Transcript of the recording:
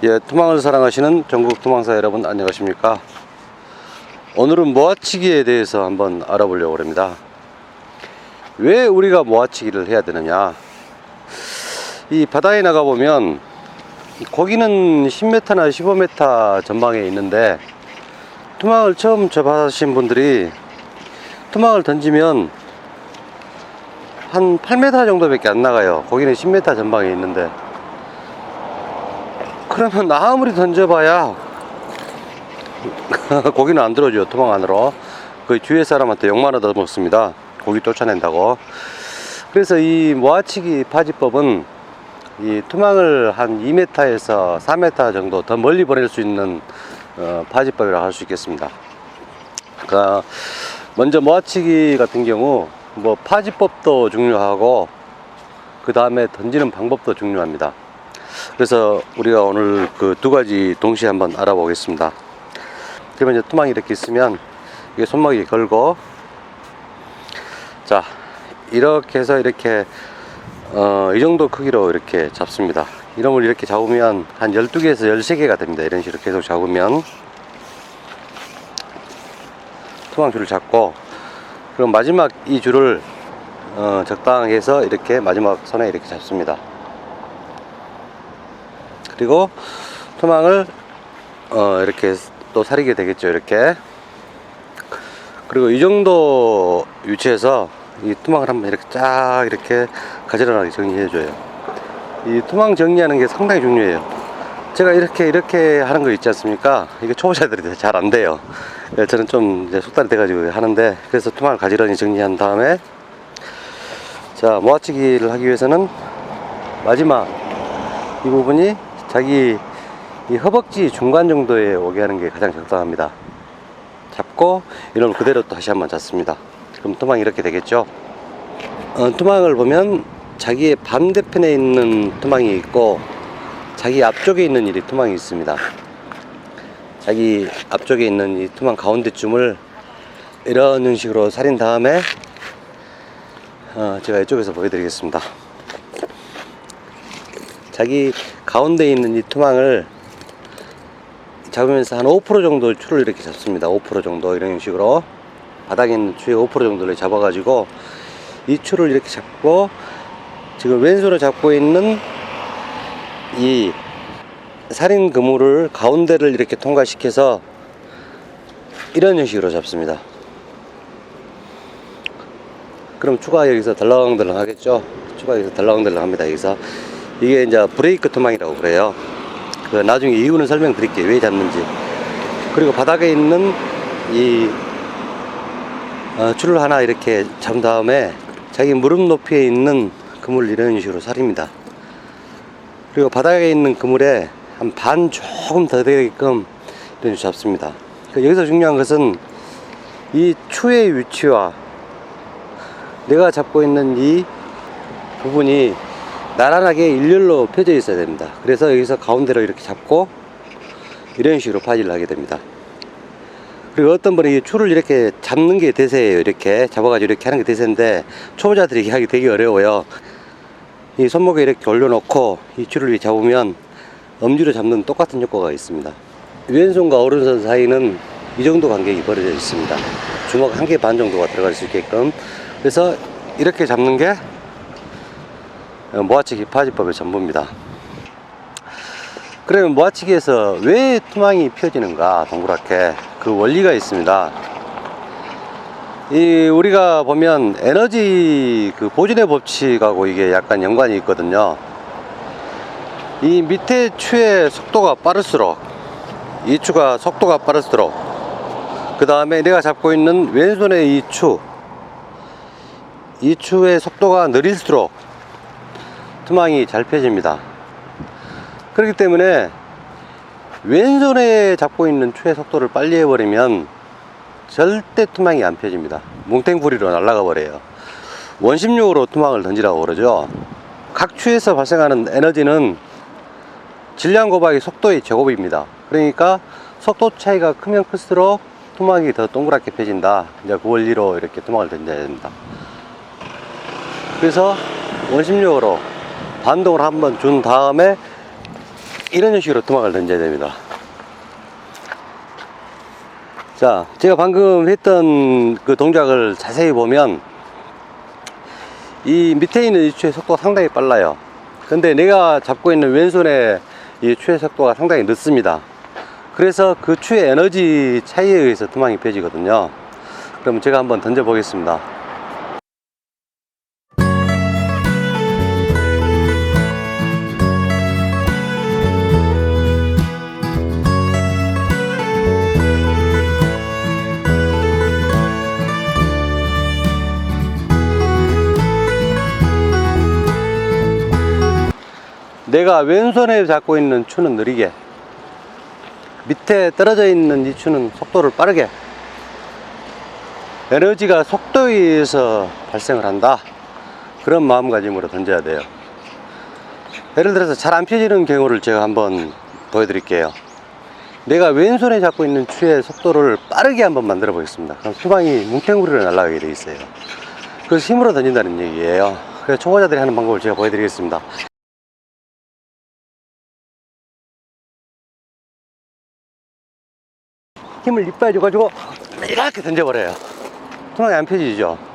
예, 투망을 사랑하시는 전국 투망사 여러분 안녕하십니까. 오늘은 모아치기에 대해서 한번 알아보려고 합니다. 왜 우리가 모아치기를 해야 되느냐. 이 바다에 나가보면 고기는 10m나 15m 전방에 있는데, 투망을 처음 접하신 분들이 투망을 던지면 한 8m 정도밖에 안 나가요. 거기는 10m 전방에 있는데, 그러면 아무리 던져봐야 고기는 안 들어오죠. 투망 안으로. 그 주위의 사람한테 욕만 얻어 먹습니다. 고기 쫓아낸다고. 그래서 이 모아치기 파지법은 이 투망을 한 2m에서 4m 정도 더 멀리 보낼 수 있는 파지법이라고 할 수 있겠습니다. 먼저 모아치기 같은 경우 뭐 파지법도 중요하고 그 다음에 던지는 방법도 중요합니다. 그래서 우리가 오늘 그 두 가지 동시에 한번 알아보겠습니다. 그러면 이제 투망이 이렇게 있으면 이게 손목이 걸고, 자 이렇게 해서 이렇게 이 정도 크기로 이렇게 잡습니다. 이놈을 이렇게 잡으면 한 12개에서 13개가 됩니다. 이런 식으로 계속 잡으면 투망줄을 잡고, 그럼 마지막 이 줄을 적당히 해서 이렇게 마지막 선에 이렇게 잡습니다. 그리고 투망을 이렇게 또 사리게 되겠죠. 이렇게. 그리고 이 정도 위치에서 이 투망을 한번 이렇게 쫙 이렇게 가지런하게 정리해 줘요. 이 투망 정리하는 게 상당히 중요해요. 제가 이렇게 하는 거 있지 않습니까? 이게 초보자들이 잘 안 돼요. 저는 좀 이제 숙달이 돼가지고 하는데, 그래서 투망을 가지런히 정리한 다음에, 자 모아치기를 하기 위해서는 마지막 이 부분이 자기 이 허벅지 중간 정도에 오게 하는 게 가장 적당합니다. 잡고 이놈을 그대로 또 다시 한번 잡습니다. 그럼 투망이 이렇게 되겠죠. 투망을 보면 자기의 반대편에 있는 투망이 있고, 자기 앞쪽에 있는 이 투망이 있습니다. 자기 앞쪽에 있는 이 투망 가운데쯤을 이런 형식으로 사린 다음에 제가 이쪽에서 보여드리겠습니다. 자기 가운데 있는 이 투망을 잡으면서 한 5% 정도 추를 이렇게 잡습니다. 5% 정도 이런 형식으로 바닥에 있는 추의 5% 정도를 잡아가지고 이 추를 이렇게 잡고, 지금 왼손으로 잡고 있는 이 살인 그물을 가운데를 이렇게 통과시켜서 이런 형식으로 잡습니다. 그럼 추가 여기서 덜렁덜렁 하겠죠. 추가 여기서 덜렁덜렁 합니다. 여기서 이게 이제 브레이크 투망이라고 그래요. 그 나중에 이유는 설명드릴게요. 왜 잡는지. 그리고 바닥에 있는 이 줄을 하나 이렇게 잡은 다음에 자기 무릎 높이에 있는 그물을 이런 식으로 사립니다. 그리고 바닥에 있는 그물에 한 반 조금 더 되게끔 이런 식으로 잡습니다. 여기서 중요한 것은 이 추의 위치와 내가 잡고 있는 이 부분이 나란하게 일렬로 펴져 있어야 됩니다. 그래서 여기서 가운데로 이렇게 잡고 이런 식으로 파지를 하게 됩니다. 그리고 어떤 분이 이 추를 이렇게 잡는 게 대세예요. 이렇게 잡아가지고 이렇게 하는 게 대세인데, 초보자들이 하기 되게 어려워요. 이 손목에 이렇게 올려놓고 이 추를 이렇게 잡으면 엄지로 잡는 똑같은 효과가 있습니다. 왼손과 오른손 사이는 이 정도 간격이 벌어져 있습니다. 주먹 1개 반 정도가 들어갈 수 있게끔. 그래서 이렇게 잡는 게 모아치기 파지법의 전부입니다. 그러면 모아치기에서 왜 투망이 펴지는가, 동그랗게 그 원리가 있습니다. 이 우리가 보면 에너지 그 보존의 법칙하고 이게 약간 연관이 있거든요. 이 밑에 추의 속도가 빠를수록, 이 추가 속도가 빠를수록, 그 다음에 내가 잡고 있는 왼손의 이 추의 속도가 느릴수록 투망이 잘 펴집니다. 그렇기 때문에 왼손에 잡고 있는 추의 속도를 빨리 해버리면 절대 투망이 안 펴집니다. 뭉탱구리로 날아가 버려요. 원심력으로 투망을 던지라고 그러죠. 각 추에서 발생하는 에너지는 질량 곱하기 속도의 제곱입니다. 그러니까 속도 차이가 크면 클수록 투망이 더 동그랗게 펴진다. 이제 그 원리로 이렇게 투망을 던져야 됩니다. 그래서 원심력으로 반동을 한번 준 다음에 이런 식으로 토막을 던져야 됩니다. 자, 제가 방금 했던 그 동작을 자세히 보면 이 밑에 있는 이 추의 속도가 상당히 빨라요. 근데 내가 잡고 있는 왼손의 이 추의 속도가 상당히 늦습니다. 그래서 그 추의 에너지 차이에 의해서 토막이 펴지거든요. 그럼 제가 한번 던져 보겠습니다. 내가 왼손에 잡고 있는 추는 느리게, 밑에 떨어져 있는 이 추는 속도를 빠르게, 에너지가 속도에 의해서 발생을 한다, 그런 마음가짐으로 던져야 돼요. 예를 들어서 잘 안 펴지는 경우를 제가 한번 보여드릴게요. 내가 왼손에 잡고 있는 추의 속도를 빠르게 한번 만들어 보겠습니다. 그럼 수방이 뭉탱구리로 날아가게 돼 있어요. 그래서 힘으로 던진다는 얘기예요. 그래서 초보자들이 하는 방법을 제가 보여드리겠습니다. 힘을 이빨 줘가지고 이렇게 던져버려요. 토막이 안 펴지죠.